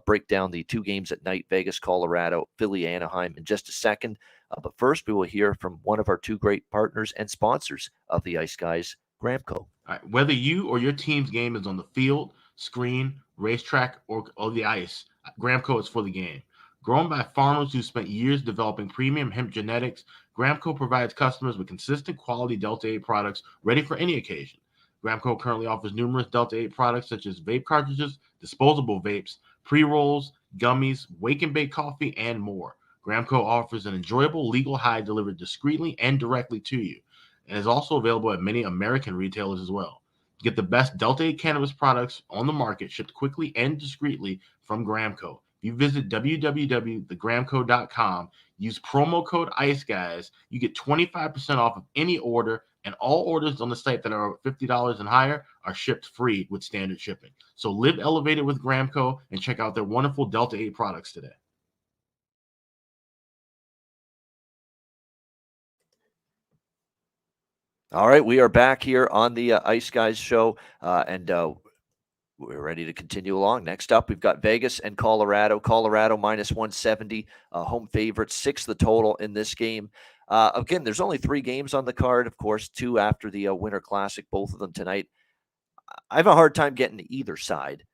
break down the 2 games at night: Vegas, Colorado, Philly, Anaheim in just a second. But first, we will hear from one of our 2 great partners and sponsors of the Ice Guys, Gramco. All right, whether you or your team's game is on the field, screen, racetrack, or the ice, Gramco is for the game. Grown by farmers who spent years developing premium hemp genetics, Gramco provides customers with consistent quality Delta 8 products ready for any occasion. Gramco currently offers numerous Delta 8 products such as vape cartridges, disposable vapes, pre-rolls, gummies, wake and bake coffee, and more. Gramco offers an enjoyable legal high delivered discreetly and directly to you, and is also available at many American retailers as well. Get the best Delta 8 cannabis products on the market shipped quickly and discreetly from Gramco. If you visit www.thegramco.com, use promo code ICEGUYS, you get 25% off of any order, and all orders on the site that are $50 and higher are shipped free with standard shipping. So live elevated with Gramco and check out their wonderful Delta 8 products today. All right, we are back here on the Ice Guys show, and we're ready to continue along. Next up, we've got Vegas and Colorado. Colorado -170, home favorites, 6 the total in this game. Again, there's only 3 games on the card, of course, 2 after the Winter Classic, both of them tonight. I have a hard time getting to either side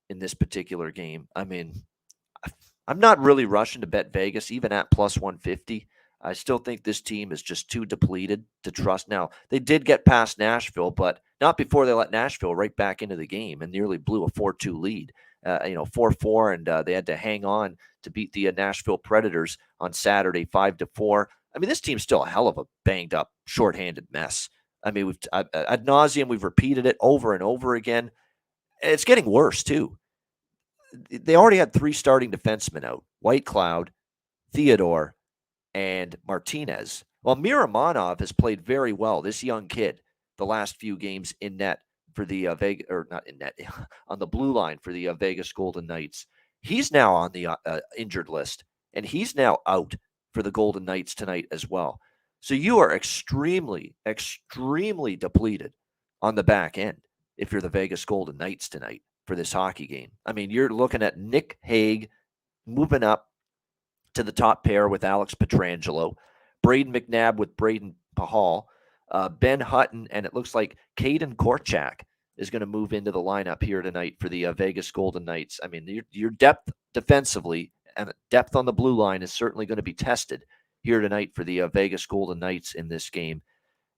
in this particular game. I mean, I'm not really rushing to bet Vegas, even at +150. I still think this team is just too depleted to trust. Now, they did get past Nashville, but not before they let Nashville right back into the game and nearly blew a 4-2 lead. 4-4, and they had to hang on to beat the Nashville Predators on Saturday 5-4. I mean, this team's still a hell of a banged up, shorthanded mess. I mean, ad nauseum, we've repeated it over and over again. It's getting worse, too. They already had 3 starting defensemen out: White Cloud, Theodore, and Martinez. Well, Miramonov has played very well, this young kid, the last few games in net for the Vegas, or not in net, on the blue line for the Vegas Golden Knights. He's now on the injured list, and he's now out for the Golden Knights tonight as well. So you are extremely, extremely depleted on the back end if you're the Vegas Golden Knights tonight for this hockey game. I mean, you're looking at Nick Hague moving up to the top pair with Alex Pietrangelo, Braden McNabb with Braden Pahal, Ben Hutton, and it looks like Caden Korchak is going to move into the lineup here tonight for the Vegas Golden Knights. I mean, your depth defensively and depth on the blue line is certainly going to be tested here tonight for the Vegas Golden Knights in this game.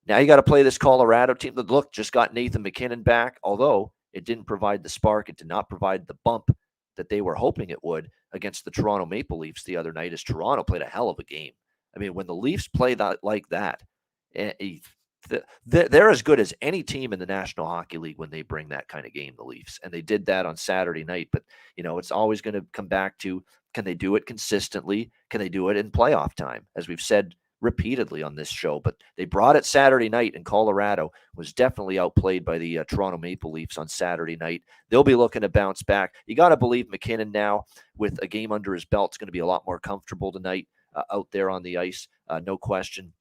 Now you got to play this Colorado team that, look, just got Nathan McKinnon back, although it didn't provide the spark. It did not provide the bump that they were hoping it would against the Toronto Maple Leafs the other night, as Toronto played a hell of a game. I mean, when the Leafs play that like that, they're as good as any team in the National Hockey League when they bring that kind of game, the Leafs. And they did that on Saturday night. But, it's always going to come back to, can they do it consistently? Can they do it in playoff time? As we've said repeatedly on this show, but they brought it Saturday night, and Colorado was definitely outplayed by the Toronto Maple Leafs on Saturday night. They'll be looking to bounce back. You got to believe McKinnon now, with a game under his belt, is going to be a lot more comfortable tonight out there on the ice. No question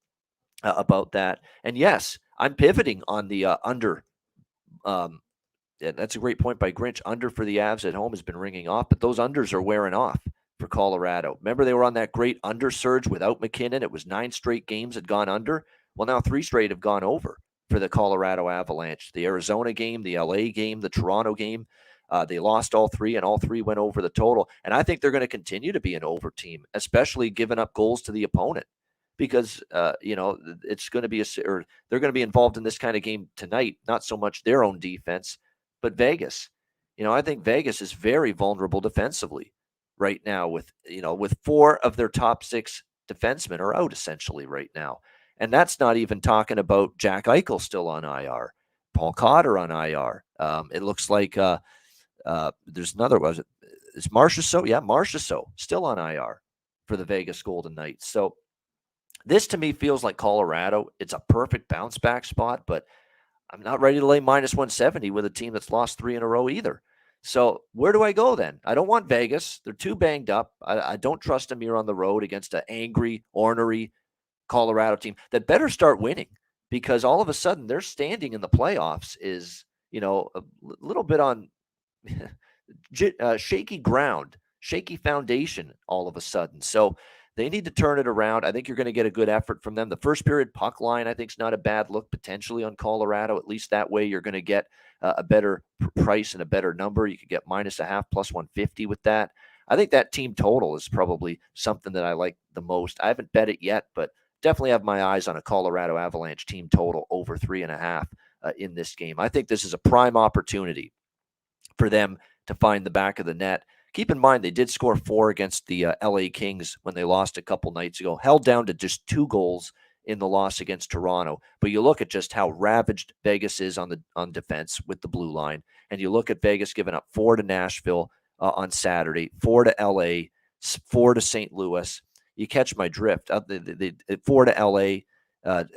about that. And yes, I'm pivoting on the under. That's a great point by Grinch. Under for the Avs at home has been ringing off, but those unders are wearing off for Colorado. Remember, they were on that great under surge without McKinnon. It was 9 straight games had gone under. Well, now 3 straight have gone over for the Colorado Avalanche. The Arizona game, the LA game, the Toronto game. They lost all 3, and all 3 went over the total. And I think they're going to continue to be an over team, especially giving up goals to the opponent, because it's going to be they're going to be involved in this kind of game tonight. Not so much their own defense, but Vegas. I think Vegas is very vulnerable defensively right now, with 4 of their top 6 defensemen are out essentially right now. And that's not even talking about Jack Eichel still on IR, Paul Cotter on IR. It looks like there's another, is Marchessault? Yeah, Marchessault still on IR for the Vegas Golden Knights. So this to me feels like Colorado. It's a perfect bounce back spot, but I'm not ready to lay minus 170 with a team that's lost 3 in a row either. So where do I go then? I don't want Vegas. They're too banged up. I don't trust them here on the road against an angry, ornery Colorado team that better start winning, because all of a sudden their standing in the playoffs is, a little bit on shaky ground, shaky foundation all of a sudden. So they need to turn it around. I think you're going to get a good effort from them. The first period puck line, I think, is not a bad look potentially on Colorado. At least that way you're going to get a better price and a better number. You could get -0.5 plus 150 with that. I think that team total is probably something that I like the most. I haven't bet it yet, but definitely have my eyes on a Colorado Avalanche team total over 3.5 in this game. I think this is a prime opportunity for them to find the back of the net. Keep in mind, they did score 4 against the LA Kings when they lost a couple nights ago, held down to just 2 goals in the loss against Toronto. But you look at just how ravaged Vegas is on defense with the blue line, and you look at Vegas giving up 4 to Nashville on Saturday, 4 to LA, 4 to St. Louis. You catch my drift. 4 to LA.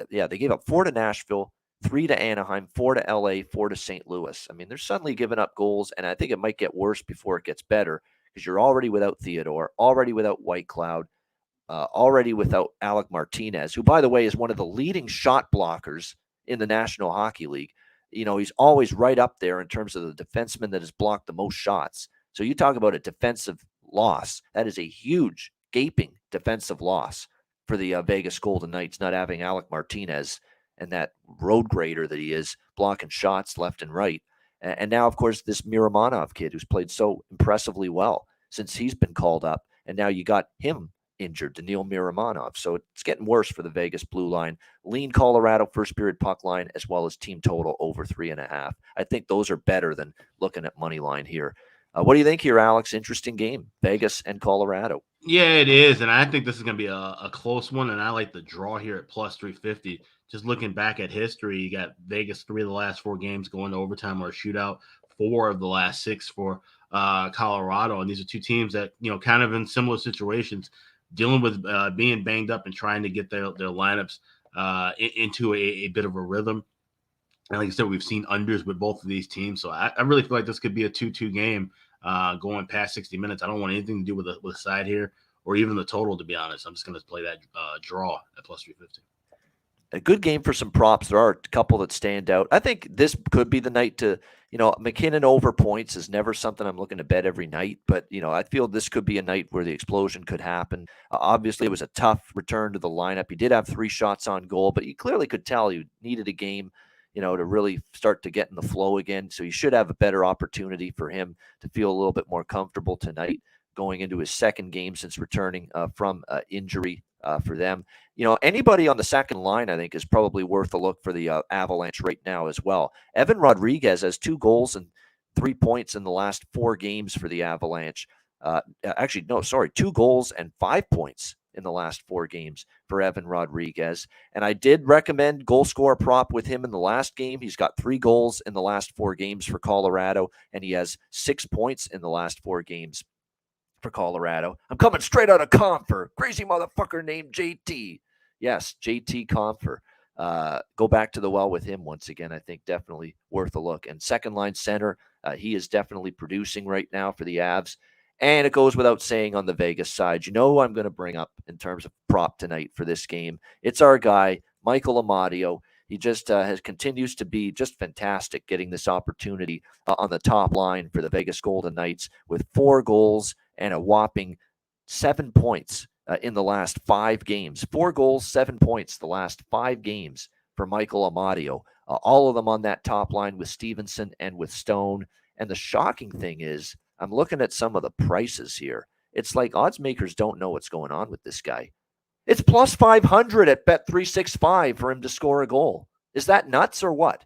They gave up 4 to Nashville, 3 to Anaheim, 4 to LA, 4 to St. Louis. I mean, they're suddenly giving up goals, and I think it might get worse before it gets better, because you're already without Theodore, already without White Cloud, already without Alec Martinez, who, by the way, is one of the leading shot blockers in the National Hockey League. He's always right up there in terms of the defenseman that has blocked the most shots. So you talk about a defensive loss. That is a huge, gaping defensive loss for the Vegas Golden Knights, not having Alec Martinez and that road grader that he is, blocking shots left and right. And now, of course, this Miramonov kid who's played so impressively well since he's been called up. And now you got him injured, Daniil Miramonov. So it's getting worse for the Vegas blue line. Lean Colorado first period puck line, as well as team total over 3.5. I think those are better than looking at money line here. What do you think here, Alex? Interesting game, Vegas and Colorado. Yeah, it is. And I think this is going to be a close one. And I like the draw here at plus 350. Just looking back at history, you got Vegas 3 of the last 4 games going to overtime or a shootout, 4 of the last 6 for Colorado. And these are 2 teams that, kind of in similar situations, dealing with being banged up and trying to get their lineups into a bit of a rhythm. And like I said, we've seen unders with both of these teams. So I really feel like this could be a 2-2 game going past 60 minutes. I don't want anything to do with the side here or even the total, to be honest. I'm just going to play that draw at plus 350. A good game for some props. There are a couple that stand out. I think this could be the night to, McKinnon over points is never something I'm looking to bet every night. But, I feel this could be a night where the explosion could happen. Obviously, it was a tough return to the lineup. He did have 3 shots on goal, but you clearly could tell he needed a game, to really start to get in the flow again. So you should have a better opportunity for him to feel a little bit more comfortable tonight going into his second game since returning from injury for them. Anybody on the second line, I think, is probably worth a look for the Avalanche right now as well. Evan Rodriguez has 2 goals and 3 points in the last 4 games for the Avalanche. 2 goals and 5 points in the last 4 games for Evan Rodriguez. And I did recommend goal scorer prop with him in the last game. He's got 3 goals in the last 4 games for Colorado, and he has 6 points in the last 4 games for Colorado. I'm coming straight out of Confer. Crazy motherfucker named JT. Yes, JT Confer. Go back to the well with him once again. I think definitely worth a look. And second line center, he is definitely producing right now for the Avs. And it goes without saying on the Vegas side, you know who I'm going to bring up in terms of prop tonight for this game? It's our guy, Michael Amadio. He just continues to be just fantastic getting this opportunity on the top line for the Vegas Golden Knights with 4 goals and a whopping 7 points in the last 5 games. 4 goals, 7 points the last 5 games for Michael Amadio. All of them on that top line with Stevenson and with Stone. And the shocking thing is, I'm looking at some of the prices here. It's like odds makers don't know what's going on with this guy. It's plus 500 at Bet365 for him to score a goal. Is that nuts or what?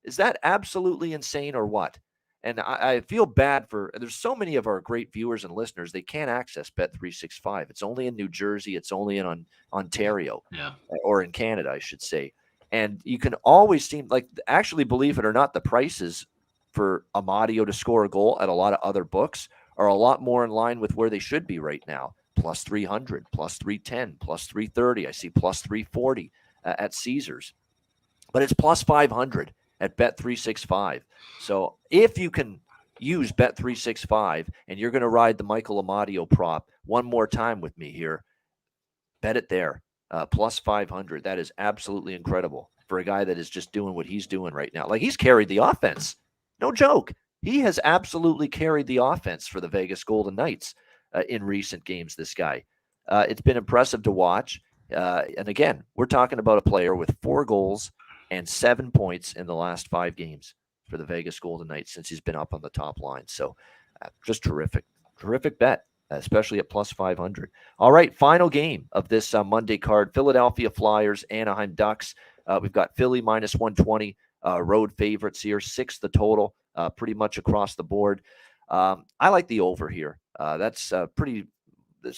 Is that absolutely insane or what? And I feel bad there's so many of our great viewers and listeners, they can't access Bet365. It's only in New Jersey. It's only in Ontario, or in Canada, I should say. And you can always seem like, actually, believe it or not, the prices for Amadio to score a goal at a lot of other books are a lot more in line with where they should be right now. Plus 300, plus 310, plus 330. I see plus 340 at Caesars. But it's plus 500 at Bet365. So if you can use Bet365 and you're going to ride the Michael Amadio prop one more time with me here, bet it there. Plus 500. That is absolutely incredible for a guy that is just doing what he's doing right now. Like, he's carried the offense. No joke. He has absolutely carried the offense for the Vegas Golden Knights in recent games, this guy. It's been impressive to watch. And again, we're talking about a player with 4 goals and 7 points in the last 5 games for the Vegas Golden Knights since he's been up on the top line. So just terrific. Terrific bet, especially at plus 500. All right, final game of this Monday card, Philadelphia Flyers, Anaheim Ducks. We've got Philly minus 120, road favorites here, 6 the total, pretty much across the board. I like the over here. That's pretty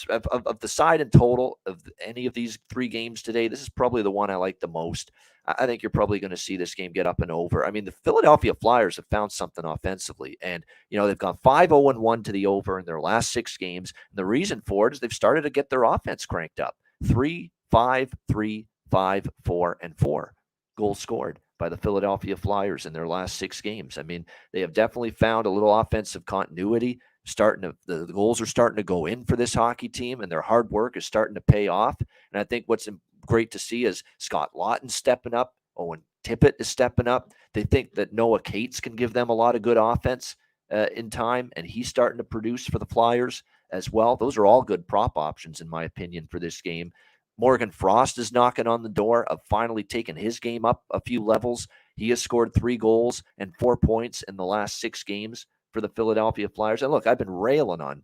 of the side and total of any of these 3 games today. This is probably the one I like the most. I think you're probably going to see this game get up and over. I mean, the Philadelphia Flyers have found something offensively, and they've gone 5-0-1 to the over in their last 6 games. And the reason for it is they've started to get their offense cranked up. 3-5-3-5-4 and 4 goals scored by the Philadelphia Flyers in their last 6 games. I mean, they have definitely found a little offensive continuity. The goals are starting to go in for this hockey team, and their hard work is starting to pay off. And I think what's great to see is Scott Laughton stepping up. Owen Tippett is stepping up. They think that Noah Cates can give them a lot of good offense in time, and he's starting to produce for the Flyers as well. Those are all good prop options, in my opinion, for this game. Morgan Frost is knocking on the door of finally taking his game up a few levels. He has scored 3 goals and 4 points in the last 6 games for the Philadelphia Flyers. And look, I've been railing on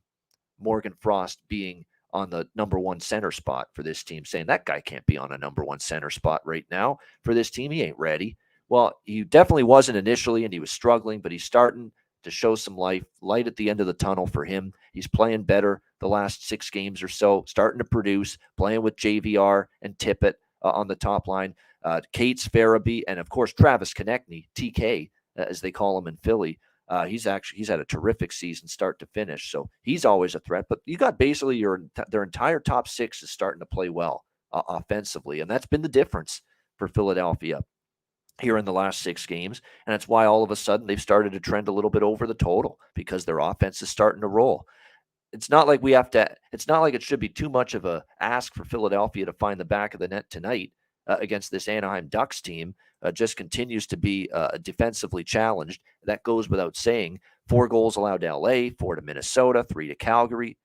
Morgan Frost being on the number 1 center spot for this team, saying that guy can't be on a number 1 center spot right now for this team. He ain't ready. Well, he definitely wasn't initially, and he was struggling, but he's starting to show some light at the end of the tunnel for him. He's playing better the last 6 games or so, starting to produce, playing with JVR and Tippett on the top line. Cates, Farabee, and of course Travis Konechny, TK, as they call him in Philly. He's had a terrific season start to finish, so he's always a threat. But you got basically their entire top 6 is starting to play well offensively, and that's been the difference for Philadelphia here in the last 6 games. And that's why all of a sudden they've started to trend a little bit over the total, because their offense is starting to roll. It's not like it should be too much of a ask for Philadelphia to find the back of the net tonight against this Anaheim Ducks team. Just continues to be defensively challenged. That goes without saying. 4 goals allowed to LA, 4 to Minnesota, 3 to Calgary,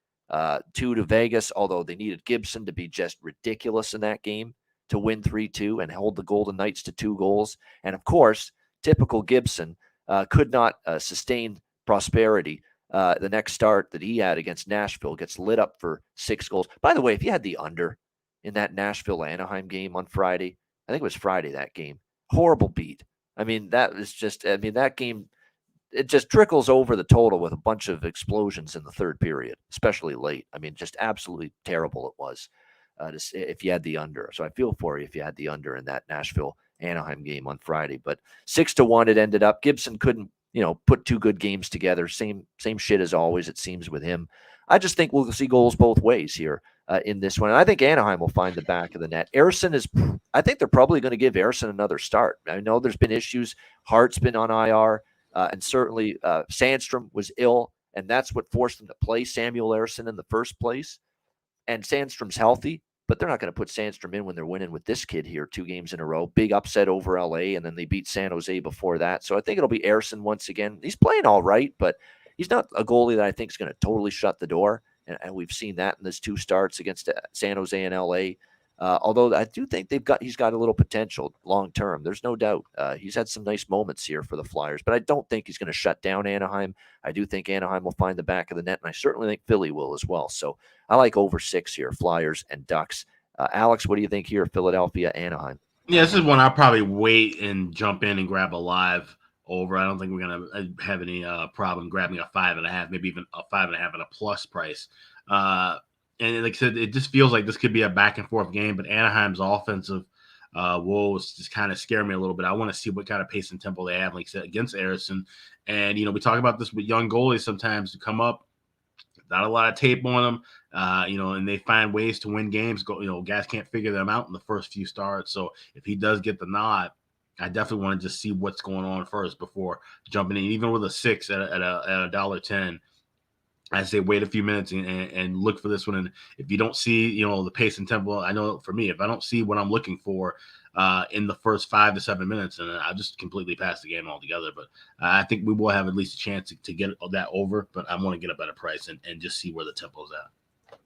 2 to Vegas, although they needed Gibson to be just ridiculous in that game to win 3-2 and hold the Golden Knights to 2 goals. And of course, typical Gibson could not sustain prosperity. The next start that he had against Nashville gets lit up for 6 goals. By the way, if you had the under in that Nashville-Anaheim game on Friday, I think it was Friday, that game, horrible beat. I mean, that game, it just trickles over the total with a bunch of explosions in the third period, especially late. I mean, just absolutely terrible it was. if you had the under. So I feel for you if you had the under in that Nashville-Anaheim game on Friday. But 6-1 it ended up. Gibson couldn't, put two good games together. Same shit as always, it seems, with him. I just think we'll see goals both ways here in this one. And I think Anaheim will find the back of the net. I think they're probably going to give Ersson another start. I know there's been issues. Hart's been on IR, and certainly Sandstrom was ill, and that's what forced them to play Samuel Ersson in the first place. And Sandstrom's healthy, but they're not going to put Sandstrom in when they're winning with this kid here 2 games in a row. Big upset over LA, and then they beat San Jose before that. So I think it'll be Ersson once again. He's playing all right, but he's not a goalie that I think is going to totally shut the door. And we've seen that in his 2 starts against San Jose and LA. Although I do think he's got a little potential long term. There's no doubt. He's had some nice moments here for the Flyers, but I don't think he's going to shut down Anaheim. I do think Anaheim will find the back of the net, and I certainly think Philly will as well. So I like over 6 here, Flyers and Ducks. Alex, what do you think here, Philadelphia, Anaheim? Yeah, this is one I'll probably wait and jump in and grab a live over. I don't think we're going to have any problem grabbing a 5.5, maybe even a 5.5 at a plus price. And like I said, it just feels like this could be a back and forth game, but Anaheim's offensive woes just kind of scare me a little bit. I want to see what kind of pace and tempo they have, like I said, against Ersson. And, we talk about this with young goalies sometimes to come up, not a lot of tape on them, and they find ways to win games. Guys can't figure them out in the first few starts. So if he does get the nod, I definitely want to just see what's going on first before jumping in, even with a 6 at a $1.10. I say wait a few minutes and look for this one. And if you don't see, the pace and tempo, I know for me, if I don't see what I'm looking for in the first 5 to 7 minutes, and I'll just completely pass the game altogether. But I think we will have at least a chance to get that over. But I want to get a better price and just see where the tempo's at.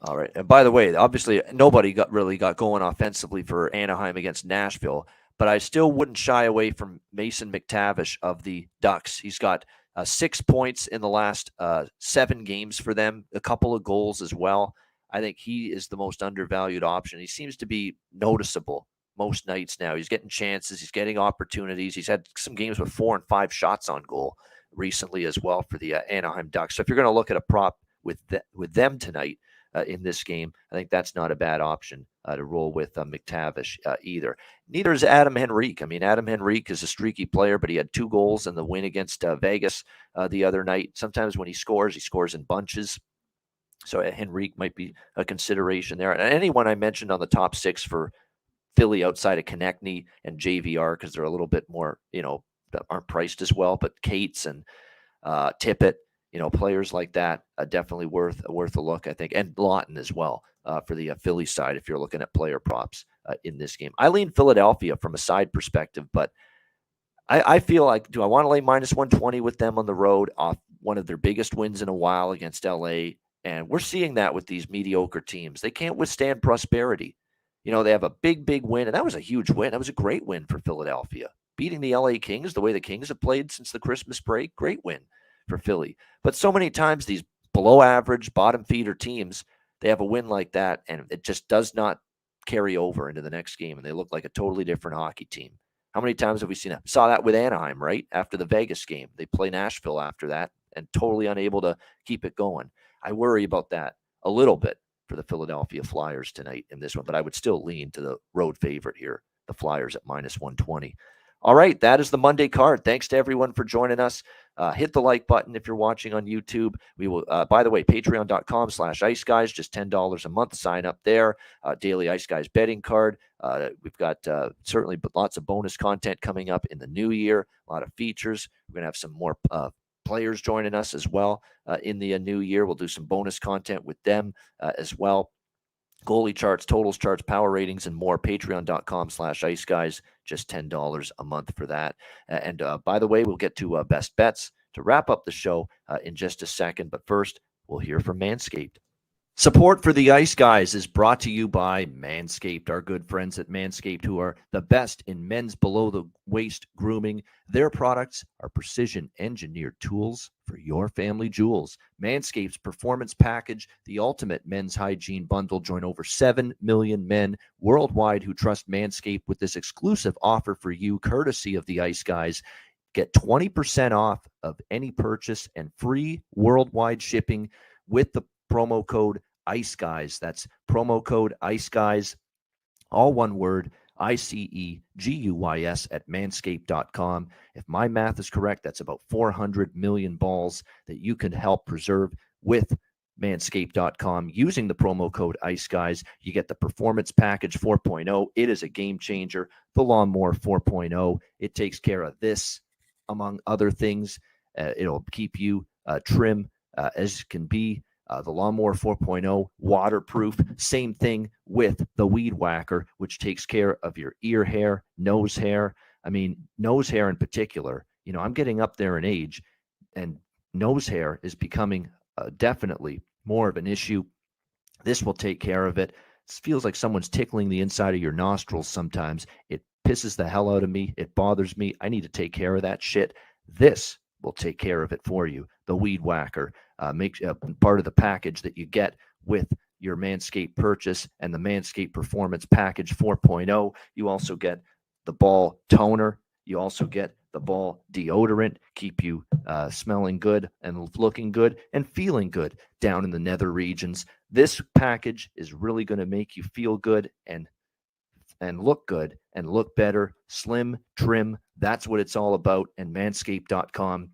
All right. And by the way, obviously nobody got going offensively for Anaheim against Nashville, but I still wouldn't shy away from Mason McTavish of the Ducks. He's got 6 points in the last 7 games for them, a couple of goals as well. I think he is the most undervalued option. He seems to be noticeable most nights now. He's getting chances. He's getting opportunities. He's had some games with 4 and 5 shots on goal recently as well for the Anaheim Ducks. So if you're going to look at a prop with them tonight in this game, I think that's not a bad option to roll with McTavish either. Neither is Adam Henrique. I mean, Adam Henrique is a streaky player, but he had 2 goals in the win against Vegas the other night. Sometimes when he scores in bunches. So Henrique might be a consideration there. And anyone I mentioned on the top 6 for Philly outside of Konechny and JVR, because they're a little bit more, that aren't priced as well, but Cates and Tippett, players like that, definitely worth a look, I think, and Lawton as well for the Philly side if you're looking at player props in this game. I lean Philadelphia from a side perspective, but I feel like, do I want to lay minus 120 with them on the road off one of their biggest wins in a while against LA? And we're seeing that with these mediocre teams. They can't withstand prosperity. They have a big win, and that was a huge win. That was a great win for Philadelphia. Beating the LA Kings the way the Kings have played since the Christmas break, great win for Philly. But so many times these below average, bottom feeder teams, they have a win like that, and it just does not carry over into the next game, and they look like a totally different hockey team. How many times have we seen that? Saw that with Anaheim, right? After the Vegas game. They play Nashville after that and totally unable to keep it going. I worry about that a little bit for the Philadelphia Flyers tonight in this one, but I would still lean to the road favorite here, the Flyers at minus 120. All right, that is the Monday card. Thanks to everyone for joining us. Hit the like button if you're watching on YouTube. We will, by the way, patreon.com/Ice Guys, just $10 a month. Sign up there. Daily Ice Guys betting card. We've got certainly lots of bonus content coming up in the new year. A lot of features. We're going to have some more players joining us as well in the new year. We'll do some bonus content with them as well. Goalie charts, totals charts, power ratings, and more. Patreon.com/Ice Guys, just $10 a month for that. And by the way, we'll get to best bets to wrap up the show in just a second. But first, we'll hear from Manscaped. Support for the Ice Guys is brought to you by Manscaped, our good friends at Manscaped, who are the best in men's below-the-waist grooming. Their products are precision-engineered tools for your family jewels. Manscaped's Performance Package, the ultimate men's hygiene bundle. Join over 7 million men worldwide who trust Manscaped with this exclusive offer for you, courtesy of the Ice Guys. Get 20% off of any purchase and free worldwide shipping with the promo code Ice Guys. That's promo code Ice Guys, all one word, ICEGUYS at manscaped.com. If my math is correct, that's about 400 million balls that you can help preserve with manscaped.com using the promo code Ice Guys. You get the Performance Package 4.0. It is a game changer. The Lawnmower 4.0. It takes care of this, among other things. It'll keep you trim as can be. The Lawnmower 4.0, waterproof. Same thing with the Weed Whacker, which takes care of your ear hair, nose hair. I mean, nose hair in particular. You know, I'm getting up there in age, and nose hair is becoming definitely more of an issue. This will take care of it. It feels like someone's tickling the inside of your nostrils sometimes. It pisses the hell out of me. It bothers me. I need to take care of that shit. This will take care of it for you. The Weed Whacker makes part of the package that you get with your Manscaped purchase and the Manscaped Performance Package 4.0. You also get the ball toner. You also get the ball deodorant, keep you smelling good and looking good and feeling good down in the nether regions. This package is really going to make you feel good and look good and look better, slim, trim. That's what it's all about. And manscaped.com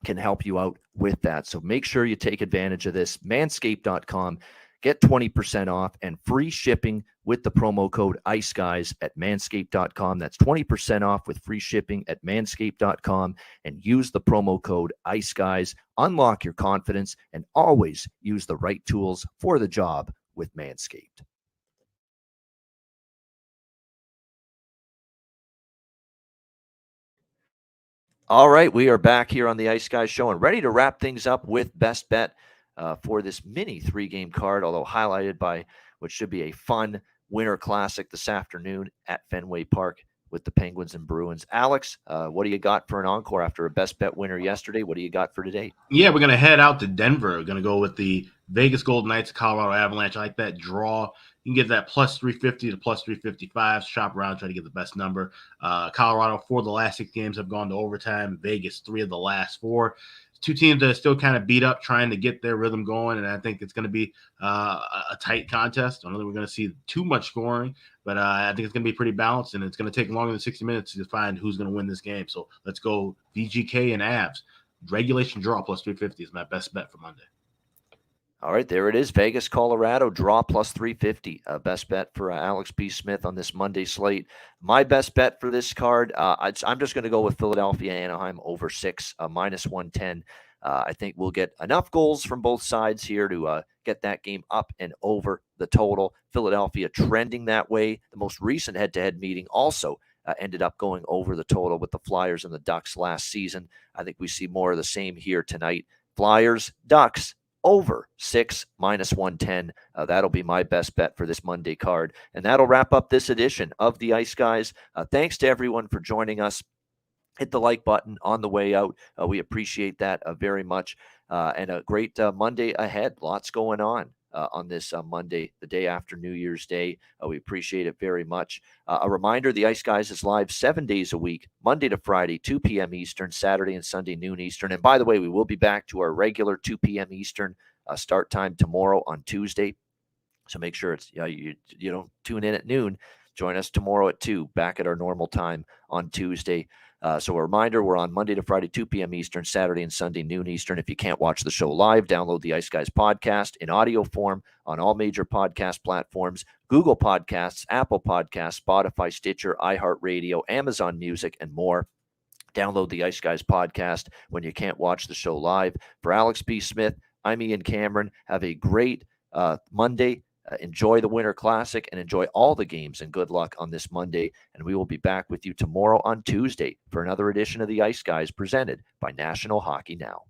can help you out with that. So make sure you take advantage of this. Manscaped.com. Get 20% off and free shipping with the promo code IceGuys at manscaped.com. That's 20% off with free shipping at manscaped.com, and use the promo code IceGuys. Unlock your confidence and always use the right tools for the job with Manscaped. All right, we are back here on the Ice Guys Show and ready to wrap things up with Best Bet for this mini 3-game card, although highlighted by what should be a fun Winter Classic this afternoon at Fenway Park with the Penguins and Bruins. Alex, what do you got for an encore after a Best Bet winner yesterday? What do you got for today? Yeah, we're going to head out to Denver. We're going to go with the Vegas Golden Knights, Colorado Avalanche. I like that draw. You can get that plus 350 to plus 355. Shop around, try to get the best number. Colorado, 4 of the last 6 games have gone to overtime. Vegas, 3 of the last 4. Two teams that are still kind of beat up, trying to get their rhythm going, and I think it's going to be a tight contest. I don't think we're going to see too much scoring, but I think it's going to be pretty balanced, and it's going to take longer than 60 minutes to find who's going to win this game. So let's go VGK and Avs. Regulation draw plus 350 is my best bet for Monday. All right, there it is. Vegas, Colorado, draw plus 350. Best bet for Alex B. Smith on this Monday slate. My best bet for this card, I'm just going to go with Philadelphia, Anaheim over 6, minus 110. I think we'll get enough goals from both sides here to get that game up and over the total. Philadelphia trending that way. The most recent head-to-head meeting also ended up going over the total with the Flyers and the Ducks last season. I think we see more of the same here tonight. Flyers, Ducks, over 6, minus 110. That'll be my best bet for this Monday card. And that'll wrap up this edition of the Ice Guys. Thanks to everyone for joining us. Hit the like button on the way out. We appreciate that very much. And a great Monday ahead. Lots going on this Monday, the day after New Year's Day. We appreciate it very much. A reminder, the Ice Guys is live 7 days a week, Monday to Friday, 2 p.m. Eastern, Saturday and Sunday, noon Eastern. And by the way, we will be back to our regular 2 p.m. Eastern start time tomorrow on Tuesday. So make sure it's you don't tune in at noon. Join us tomorrow at 2, back at our normal time on Tuesday. So a reminder, we're on Monday to Friday, 2 p.m. Eastern, Saturday and Sunday, noon Eastern. If you can't watch the show live, download the Ice Guys podcast in audio form on all major podcast platforms, Google Podcasts, Apple Podcasts, Spotify, Stitcher, iHeartRadio, Amazon Music, and more. Download the Ice Guys podcast when you can't watch the show live. For Alex B. Smith, I'm Ian Cameron. Have a great Monday. Enjoy the Winter Classic and enjoy all the games, and good luck on this Monday. And we will be back with you tomorrow on Tuesday for another edition of the Ice Guys presented by National Hockey Now.